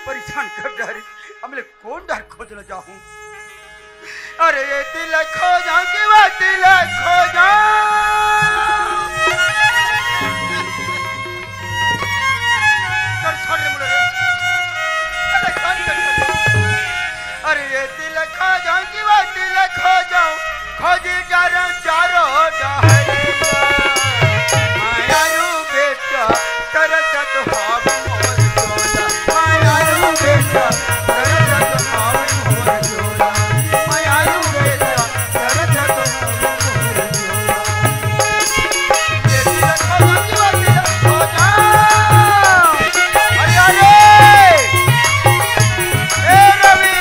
परेशान कर डारे हमले कौन डर खोज न जाऊं। अरे ये दिल खो जाऊं कि वो दिल खो जाऊं। अरे ये दिल खो जाऊं कि वो दिल खो जाऊं खोजी डर चारो डहरिया माया रू बेटा तरसत हाव मोर जोला माया रू बेटा तरसत हाव मोर जोला माया रू बेटा तरसत हाव मोर जोला। ये दिल खो जाऊं कि वो दिल खो जाऊं। अरे अरे ए रवि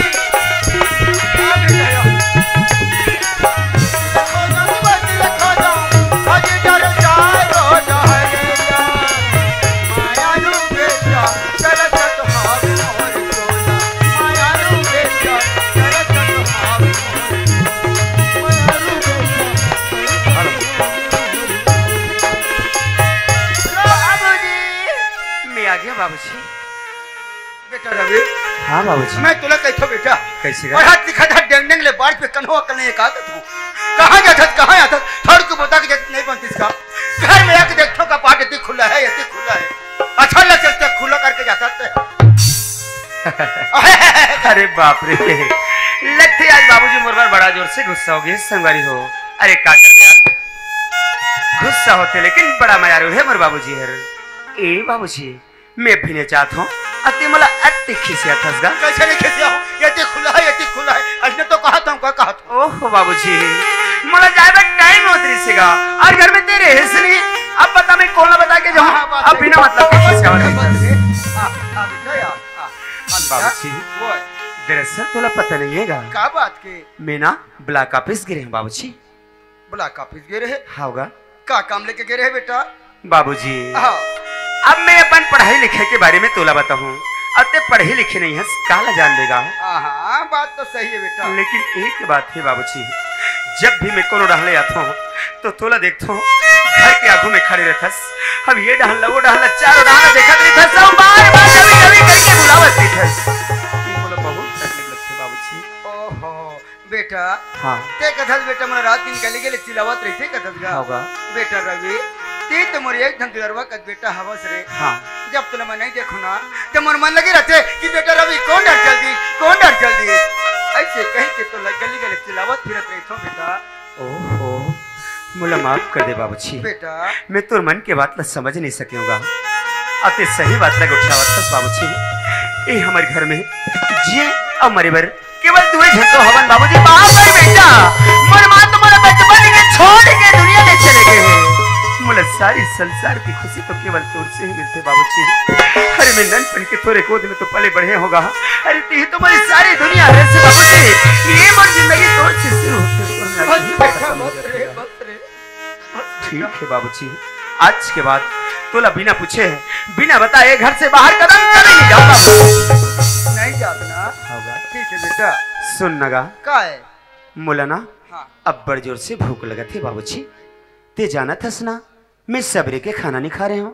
बाबूजी। बेटा रवि। हाँ बाबूजी। मैं तुला कहता बेटा कैसे और हाथ दिखा था डेंग डेंग ले बाढ़ पे कन्हो करने एक आदत हूँ। कहाँ जाता कहाँ आता थोड़ को बता के नहीं बनती इसका घर में आके देखो का पाट इतनी खुला है अच्छा लग चलते खुला करके जाता अरे बाप रे लगते आज बाबूजी मोर पर बड़ा जोर से गुस्सा हो गए संगवारी हो। अरे का कर यार गुस्सा होते लेकिन बड़ा मजा है मोर बाबूजी हर ए बाबूजी मैं भी नहीं चाहता हूँ अति मला अति खिसिया थसगा कैसे नहीं खिसिया हूँ ये खुला है असने तो कहा था ओह बाबूजी मला जाएगा टाइम उतरी सेगा और घर में तेरे हिस्से नहीं अब बता मैं कौन बता के जाऊँ अब बिना मतलब के खिसिया बाबूजी दरअसल तुला पता नहीं है का बात के मैं ना ब्लॉक ऑफिस गिरे हैं बाबूजी। ब्लॉक ऑफिस गिरे है होगा का काम लेके गिरे है बेटा बाबूजी। अब मैं अपन पढ़ाई लिखाई के बारे में तोला बताऊं अब ते पढ़े लिखे नहीं है काला जान देगा। हाँ बात तो सही है बेटा लेकिन एक बात है बाबूजी जब भी मैं कोनो डहले आता हूँ तो तोला देखता हूँ घर के आगू में खड़े रहता अब ये डहला वो डहला चारों डहला देखा रहता सब बार बार कभी कभी करके बुलावत रहता बोला बहुत तकलीफ लगती बाबूजी। ओहो बेटा हाँ ते कथल बेटा मन रात दिन गली गली चिल्लावत रहते कथल गा होगा बेटा रवि ती तो मोर एक धन दुलरवा कद बेटा हवस रे। हाँ जब तुला मैं नहीं देखो ना तो मन मन लगे रहते कि बेटा रवि कौन डर जल्दी ऐसे कहीं के तो गली गली चिल्लावत फिरत रहतो बेटा। ओहो मुला माफ कर दे बाबूजी बेटा मैं तो मन के बात ला समझ नहीं सकूंगा अति सही बात लग उठावत बाबूजी ए हमारे घर में जी अब मरे बर केवल दुए झंटो हवन बाबूजी बाप रे बेटा मोर मां तुम्हारा बचपन के छोड़ के दुनिया में चले गए हैं मुला सारी संसार की खुशी तो केवल तोर से ही मिलते बाबूजी। अरे मैं ननपन के तोरे गोद में तो पले बढ़े होगा अरे ती तुम्हारी सारी दुनिया है से बाबूजी ये मोर जिंदगी तोर से शुरू होते ठीक है बाबूजी आज के बाद तोला बिना पूछे बिना बताए घर से बाहर कदम कभी नहीं जाऊंगा नहीं जाता ना होगा ठीक है बेटा सुन नगा का है मुलाना हाँ अब बड़ जोर से भूख लगा थे बाबूजी ते जाना थस ना मैं सबरे के खाना नहीं खा रहे हूँ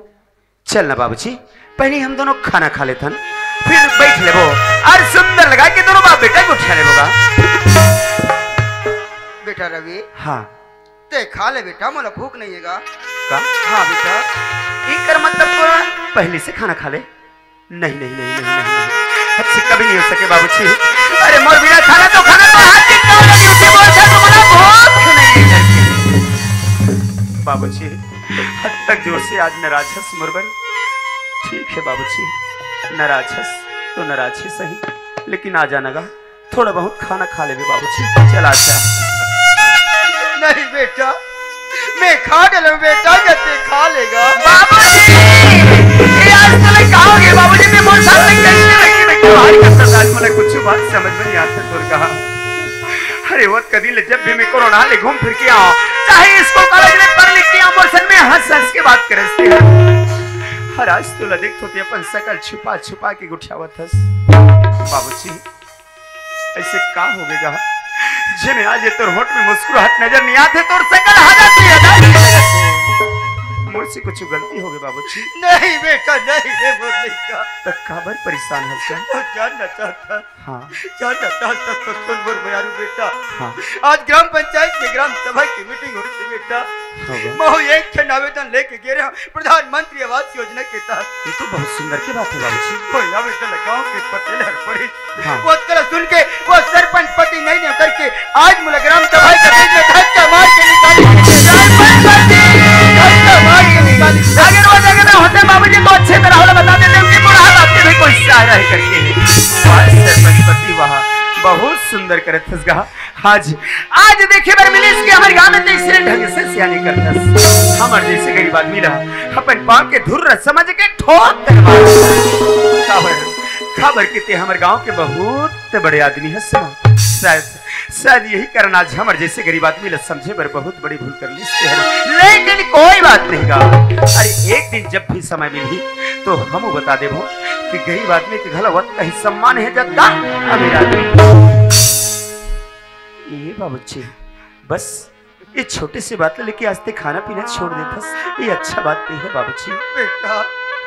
चल ना बाबूजी पहले हम दोनों खाना खा लेते फिर बैठ ले वो और सुंदर लगा के दोनों बाप बेटा को उठा ले होगा बेटा रवि हाँ ते खा ले बेटा मोला भूख नहीं हैगा का हाँ बेटा एक कर मतलब तो पहले से खाना खा ले नहीं नहीं नहीं नहीं नहीं अच्छे कभी नहीं हो सके बाबूजी अरे मोर बिना खाना तो हाथ चिपकाओ लगी उसे बोल था तुम्हारा भूख नहीं लगती बाबूजी हद तक जोर से आज नाराज हस मुरबर ठीक है बाबूजी नाराज हस तो नाराज ही सही लेकिन आ जाना थोड़ा बहुत खाना खा ले बाबूजी चल आजा नहीं बेटा मैं खा डालूं बेटा जैसे खा लेगा बाबूजी ये आज तुम्हें कहोगे बाबूजी मैं मोर सामने कैसे रखी मैं तुम्हारी कसम आज मुझे कुछ बात समझ में नहीं आता तोर कहा अरे वो कभी ले जब भी मैं कोरोना ले घूम फिर के आओ चाहे इसको कॉलेज में पढ़ लिख के आओ मोरसन में हंस हंस के बात करते हैं हर आज तो ला देख होती अपन सकल छुपा छुपा के गुठावत हस बाबूजी ऐसे का होवेगा जिन्हें आज तोर होठ में मुस्कुराहट नजर नहीं आते तोर सकल हजाती मुझसे कुछ गलती हो गई बाबूजी। नहीं बेटा नहीं रे मुरली का। तो काबर परेशान है सर? तो जानना चाहता हाँ तो सुन मोर बयारू बेटा। हाँ आज ग्राम पंचायत में ग्राम सभा की मीटिंग हो रही थी बेटा। होगा। मैं एक छन आवेदन लेके गे रहा प्रधानमंत्री आवास योजना के तहत। ये तो बहुत सुंदर की बात है बाबूजी। कोई आवेदन गाँव के पटेल हर पड़ी हाँ। वो तरह सुन के वो सरपंच पति नहीं करके आज मुझे ग्राम सभा के बीच में धक्का मार के निकाली। अगर वो जगह में होते बाबूजी तो अच्छे तरह वाला बता देते कि बुढ़ा आपके भी कोई शायरा है करके। सरपंच पति वहाँ बहुत सुंदर करत हसगा। आज देखे बर मिलिस के हमारे गांव में तो इसने ढंग से सियानी करतस। हमार जैसे गरीब आदमी रहा अपन पांव के धुर समझ के ठोक खबर के हमारे गांव के बहुत बड़े आदमी है। शायद यही कारण आज हमारे जैसे गरीब आदमी ल समझे बर बहुत बड़ी भूल कर ली। लेकिन कोई बात नहीं गा। अरे एक दिन जब भी समय मिली तो हम बता देबो कि गरीब आदमी के घला वक्त कहीं सम्मान है जद्दा अमीर आदमी। ये बाबूजी बस ये छोटे से बात लेके आज ते खाना पीना छोड़ देता। ये अच्छा बात नहीं है बाबूजी। बेटा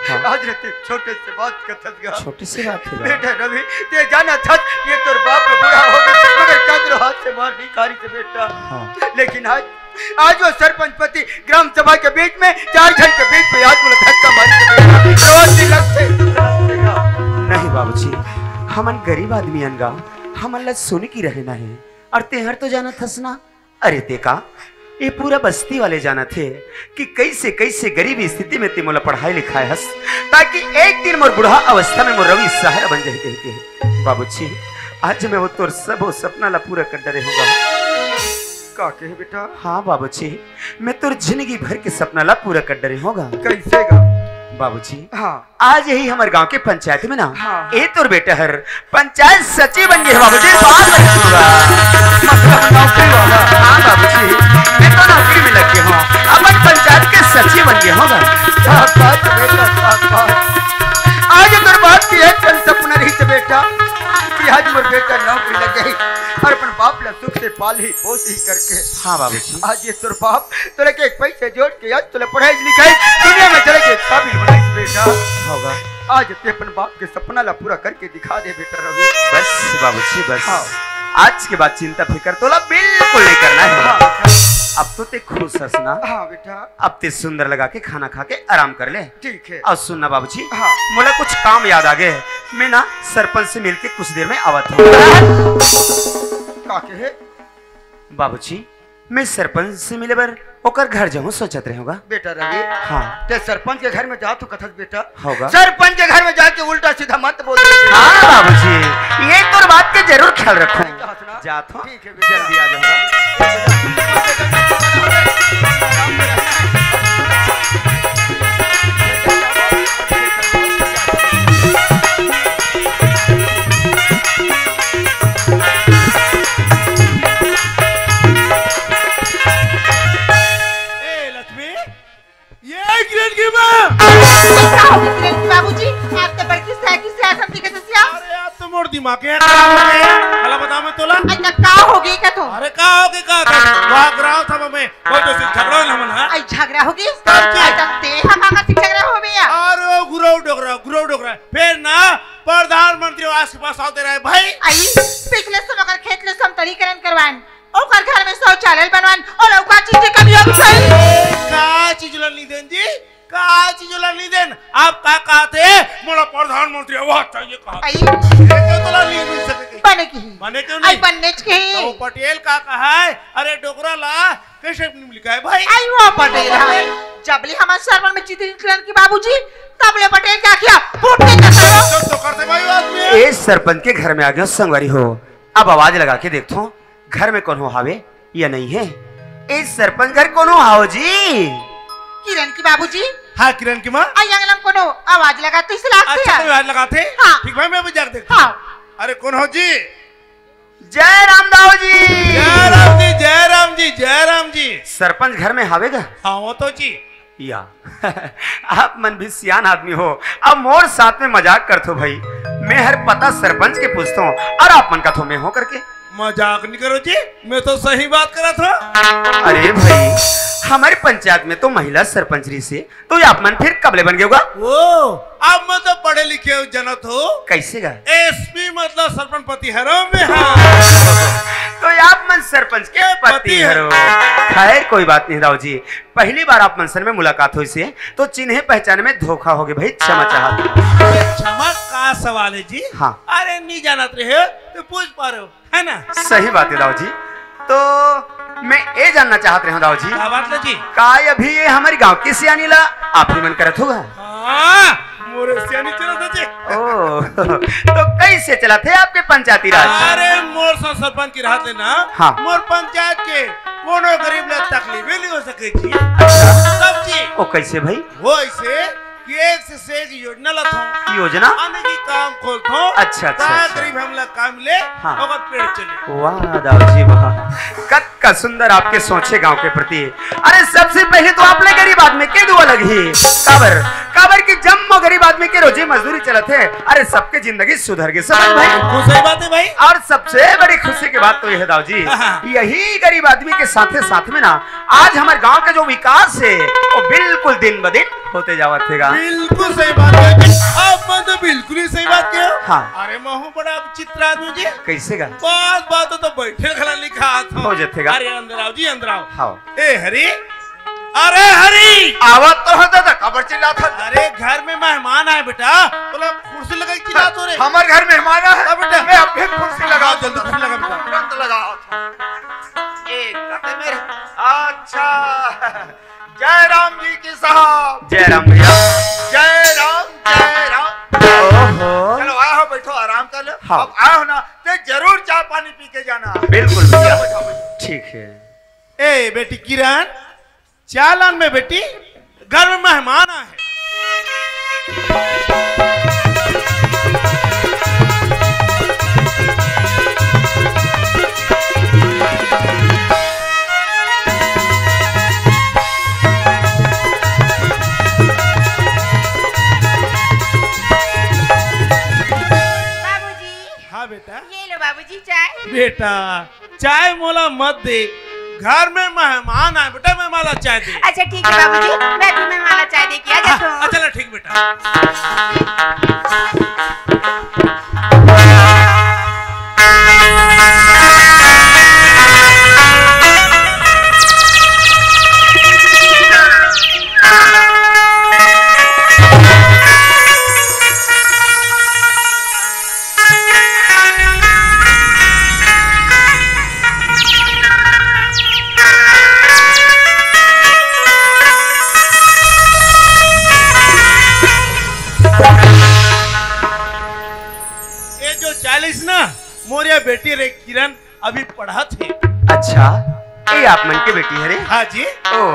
हाँ। आज रहते छोटे से बात कथत गा। छोटी सी बात है बेटा रवि ते जाना था ये तोर बाप में बुरा हो गया मगर कादर हाथ से मार नहीं कारी से बेटा। हाँ। लेकिन आज वो सरपंच पति ग्राम सभा के बीच में 4 जन के बीच में आज मुझे धक्का मारी रोज लगते। नहीं बाबूजी हमन गरीब आदमी अनगा हमन ला सुन की रहना है और तेहर तो जाना थस ना। अरे देखा ये पूरा बस्ती वाले जाना थे कि कैसे कैसे गरीबी स्थिति में तिमोला पढ़ाई लिखाए हस ताकि एक दिन मोर बुढ़ा अवस्था में मोर रवि सहारा बन जाए कहते। बाबूजी आज मैं वो तोर सब वो सपना ला पूरा कर डरे होगा। का कहे बेटा? हाँ बाबूजी मैं तोर जिंदगी भर के सपना ला पूरा कर डरे होगा। कैसे गा बाबूजी? हाँ आज यही हमारे गांव के पंचायत में ना हाँ। ये तोर बेटा हर पंचायत सचिव बन गए बाबूजी। हाँ बाबूजी मैं तो नौकरी में लग गया हूँ अपन पंचायत के सचिव बन गए होगा। आज तोर बाप की एक सपना रही थे बेटा कि आज मोर बेटा नौकरी लग गई और अपन बाप ला सुख से पाल ही पोस ही करके। हाँ बाबूजी आज ये तोर बाप तोरे के एक पैसे जोड़ के आज तोले पढ़ाई लिखाई दुनिया में चले के काबिल बनाई बेटा होगा। आज ते अपन बाप के सपना ला पूरा करके दिखा दे बेटा रवि। बस बाबूजी बस। हाँ। आज के बाद चिंता फिकर तोला बिल्कुल नहीं करना है। हाँ। अब तो ते खुश हस ना। हाँ बेटा अब ते सुंदर लगा के खाना खा के आराम कर ले। ठीक है। और सुनना बाबूजी हाँ। मुझे कुछ काम याद आ गए मैं ना सरपंच से मिलके कुछ देर में आवत हूँ। का कहे? बाबूजी मैं सरपंच से मिले बर ओकर घर जाऊँ सोचत रहे होगा। बेटा रवि हाँ ते सरपंच के घर में जा तो कथत बेटा होगा। सरपंच के घर में जाके उल्टा सीधा मत बोल। हाँ बाबूजी ये तो बात के जरूर ख्याल रखो। जात हो ठीक है बेटा। जल्दी आ जाऊंगा। बाबूजी आप तो बड़की साइकिल से आसम दिखे तो सिया। अरे आप तो मोड़ दिमाग है हला बता मैं तोला। अच्छा का होगी का तो? अरे का होगी का वहां ग्राम सभा में वो जो झगड़ा हमन है। आई झगड़ा होगी सबके। अच्छा ते हमारा से झगड़ा हो गया। अरे गुरौ डोगरा फिर ना प्रधानमंत्री आवास के पास आते रहे भाई। आई पिछले समय कर खेत ले समतलीकरण करवान ओकर घर में शौचालय बनवान और ओका चीज के कमी हो गई। का चीज ला नहीं देन जी का चीज ला नहीं देन आप का कहते मोला प्रधानमंत्री आवास चाहिए कहा। आई ये तो ला नहीं मिल सके बने की बने क्यों आई नहीं बनने के तो पटेल का कहा है। अरे डोगरा ला कैसे लिखा है भाई। आई वो पटेल है जबली हमारे सरवन में चित्र निकलन की बाबूजी तबले पटेल क्या किया फूट के करो तो करते भाई आदमी ए सरपंच के घर में आ गया संगवारी हो। अब आवाज लगा के देखो घर में कौन हो हावे या नहीं है। ए सरपंच घर कौन हो हाओ जी? किरण की बाबूजी। हाँ किरण की माँ आई अंगलम कोनो आवाज लगाते इसे लागते अच्छा हैं। तो याद लगाते हाँ। ठीक भाई मैं भी जाकर देखता हाँ अरे कौन हो जी? जय रामदाव जी। जय राम जी जय राम जी जय राम जी। सरपंच घर में हावेगा? हाँ वो तो जी या आप मन भी सियान आदमी हो अब मोर साथ में मजाक करते हो भाई। मैं हर पता सरपंच के पूछता हूँ और आप मन का थो मैं हो करके मजाक नहीं करो जी, मैं तो सही बात करा था। अरे भाई हमारे पंचायत में तो महिला सरपंच रही से तो ये आपमन फिर कबले बन गए होगा। ओ अब मैं तो पढ़े लिखे हो जनत हो। कैसे गा? एसपी मतलब सरपंच पति हरो में। हाँ तो ये आप मन सरपंच के पति हरो। खैर कोई बात नहीं राव जी, पहली बार आप मनसर में मुलाकात हुई से तो चिन्हे पहचाने में धोखा हो गया भाई, क्षमा चाहता। क्षमा का सवाल है जी? हाँ। अरे नहीं जानत रहे तो पूछ पा रहे हो है ना। सही बात है राव जी। तो मैं ये जानना चाहते हैं राव जी, क्या बात है जी? का अभी ये हमारी गांव की सियानी ला आप ही मन करत होगा? हाँ मोरे सियानी चला था जी। ओ तो कैसे चला थे आपके पंचायती राज? अरे मोर सा सरपंच की राहत लेना। हाँ। मोर पंचायत के कोनो गरीब ले तकलीफ नहीं हो सके जी। अच्छा। सब जी ओ कैसे भाई? वो ऐसे कि एक से एक योजना लथो योजना? आने की काम खोलतो। अच्छा, अच्छा, अच्छा। गरीब हमला काम ले हाँ। और पेड़ चले। वाह दाऊ जी वाह, कत का सुंदर आपके सोचे गांव के प्रति। अरे सबसे पहले तो आपने गरीब आदमी के दुआ लगी काबर काबर की जम्मो गरीब आदमी के रोजी मजदूरी चलत है। अरे सबके जिंदगी सुधर गई समझ भाई। सही बात है भाई। और सबसे बड़ी खुशी की बात तो यह है दाऊ जी, यही गरीब आदमी के साथ में ना आज हमारे गांव का जो विकास है वो बिल्कुल दिन ब दिन होते जावत है। बिल्कुल सही बात है। आप तो बिल्कुल ही सही बात किया। हाँ। अरे महू बड़ा चित्र आदमी जी। कैसे गा? बात तो बैठे खड़ा लिखा था। हो जतेगा। अरे अंदर आओ जी, अंदर आओ। हाँ। ए हरी, अरे हरी आवाज तो होता था, खबर चिल्ला था। अरे घर में मेहमान आए बेटा, बोला कुर्सी लगाई चिल्ला तो रे। हमारे घर मेहमान है बेटा। मैं अभी कुर्सी लगा जल्दी कुर्सी लगा बेटा। तुरंत लगा। एक कते मेरे। अच्छा जय राम जी की साहब। जय राम भैया। जय राम जय राम। ओहो चलो आओ बैठो आराम कर लो। हाँ। अब आओ ना तो जरूर चाय पानी पी के जाना। बिल्कुल भैया बैठो, बैठो। ठीक है। ए बेटी किरण, चालान में बेटी घर में मेहमान आए हैं। बाबूजी, हाँ बेटा। ये लो बाबूजी चाय। बेटा चाय मोला मत दे, घर में मेहमान आए बेटा, मैं माला चाय दे। अच्छा ठीक है बाबूजी, मैं तुम्हें माला चाय दे के आ जाता हूँ। चलो ठीक बेटा। ये जो 40 ना मोरिया बेटी रे किरण अभी पढ़ा थे। अच्छा ये आप मन के बेटी है रे? हाँ जी। ओ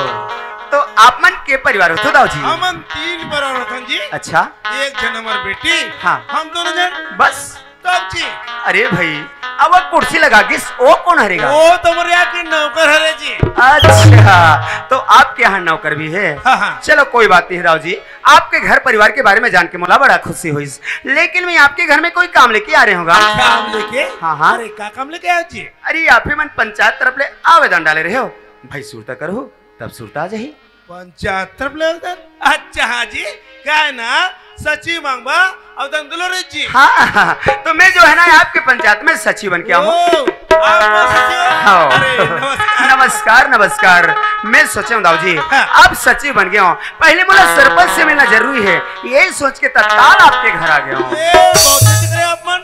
तो आप मन के परिवार हो तो दाऊ जी? हमन 3 बराबर रतन जी। अच्छा एक जन हमार बेटी। हाँ। हम दोनों जन बस। तब जी। अरे भाई अब वो कुर्सी लगा के वो कौन हरेगा? वो तुम्हारे यहाँ के नौकर हरे जी। अच्छा तो आपके यहाँ नौकर भी है? हाँ, हाँ। चलो कोई बात नहीं राव जी, आपके घर परिवार के बारे में जान के मुला बड़ा खुशी हुई, लेकिन मैं आपके घर में कोई काम लेके आ रहे होगा। काम लेके? हाँ, हाँ। अरे का काम लेके आए जी? अरे आप ही मन पंचायत तरफ ले आवेदन डाले रहे हो भाई, सुरता करो तब सुरता जाही। पंचायत तरफ ले उधर? अच्छा हाँ जी, क्या है ना सचिव मांगबा अवदान दिलो रे जी। हाँ तो मैं जो है ना आपके पंचायत में सचिव बन के आऊँ। हाँ। नमस्कार नमस्कार, मैं सोचा हूँ दाऊ जी हाँ। अब सचिव बन गया हूँ, पहले मुझे सरपंच से मिलना जरूरी है, यही सोच के तत्काल आपके घर आ गया हूँ।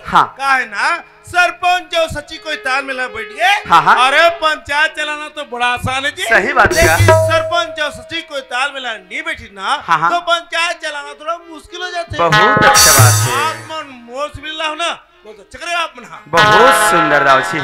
हाँ। का है ना सरपंच जो सचिव कोई ताल मिला बैठ गए। हाँ, हाँ। अरे पंचायत चलाना तो बड़ा आसान है जी। सही बात है। लेकिन सरपंच जो सचिव कोई ताल मिला नहीं बैठी ना, हाँ, हाँ। तो पंचायत चलाना थोड़ा मुश्किल हो जाता है। बहुत अच्छा बात है। आप मन मोर से मिल रहा हो ना, बहुत अच्छा करे आप मन। हाँ। बहुत सुंदर दाऊ जी,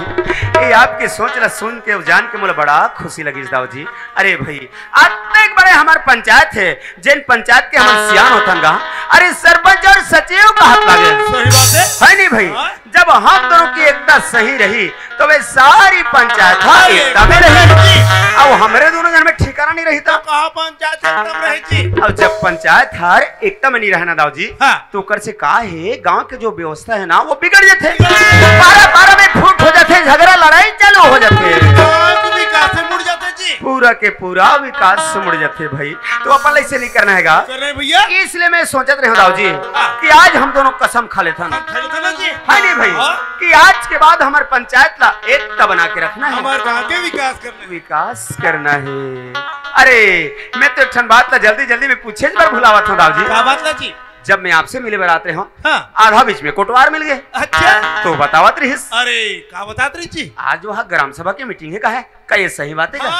ये आपके सोच ला सुन के जान के मुझे बड़ा खुशी लगी दाऊ जी। अरे भाई आज एक बड़े हमारे पंचायत है, जिन पंचायत के हमारे सियान होतन गा, अरे सरपंच और सचिव का हाथ लगे। सही बात है नहीं भाई? हाँ। जब हम दोनों की एकता सही रही तो वे सारी पंचायत हाँ एकता में रही। अब हमारे दोनों जन में ठिकाना नहीं रही था। कहा पंचायत एकदम रहे जी। अब जब पंचायत हर एकता में नहीं रहना दाऊ जी, हाँ। तो कर से कहा है गांव के जो व्यवस्था है ना वो बिगड़ जाते, 12-12 में फूट हो जाते, झगड़ा लड़ाई चालू हो जाते, विकास से मुड़ जाते जी, पूरा के पूरा विकास से मुड़ जाते भाई। तो अपन ऐसे नहीं करना हैगा कर रहे भैया, इसलिए मैं सोचत रहे दाऊ जी कि आज हम दोनों कसम खा लेता ना, खड़े थे ना जी, है नहीं भाई, कि आज के बाद हमारे पंचायत ला एकता बना के रखना है, हमारे गांव के विकास करना है। अरे मैं तो एक ठन बात ला जल्दी जल्दी में पूछे बार भुलावा था दाऊ जी। क्या बात है जी? जब मैं आपसे मिले बराते हूँ, हाँ। आधा बीच में कोटवार मिल गए। अच्छा, तो बतावत रहीस। अरे क्या बतात रही जी? आज वहाँ ग्राम सभा की मीटिंग है का है, का ये सही बात है क्या?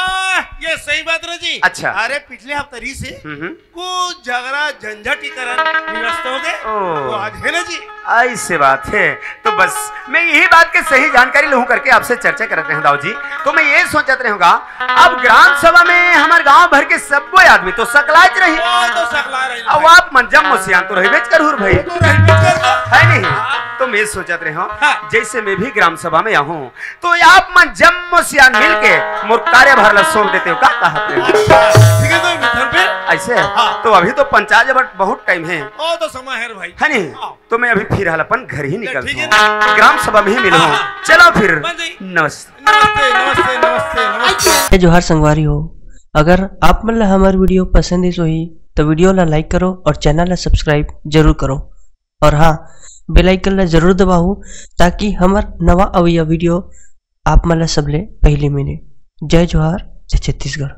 ये सही बात रही जी। अच्छा। अरे पिछले हफ्ते से कुछ झगड़ा झंझट निरस्त हो गए, ओ। तो आज है ना जी। ऐसे बात है, तो बस मैं यही बात के सही जानकारी लूँ करके आपसे चर्चा करते हैं दाऊ जी। तो मैं ये सोचत रहूंगा, अब ग्राम सभा में हमारे गांव भर के सब कोई आदमी तो सकलाच रही, तो सकला रही, अब आप मंजम मुसियान तो रही करूर भाई, तो रहबे कर दो। है नहीं? तो मैं सोचत रहे हूँ, हाँ। जैसे मैं भी ग्राम सभा में आऊँ तो आप मंजम मुसियान मिल के मोर कार्यभार ला सौंप देते हो, क्या कहते हो? ठीक है, तो मिथर पे ऐसे हाँ। तो अभी तो पंचायत जब बहुत टाइम है तो समय है भाई, है नहीं? हाँ। तो मैं अभी फिर अपन घर ही निकलता ठीक है हूँ, ग्राम सभा में ही मिलूँ। हाँ। चलो फिर, बन जाई। नमस्ते। नमस्ते नमस्ते नमस्ते नमस्ते। जोहार संगवारी हो, अगर आप मन ला हमार वीडियो पसंद है ही तो वीडियो ला लाइक करो और चैनल ला सब्सक्राइब जरूर करो, और हाँ बेल आइकन ला जरूर दबाओ ताकि हमार नवा अवैया वीडियो आप मन ला सबले पहले मिले। जय जोहार, जय छत्तीसगढ़।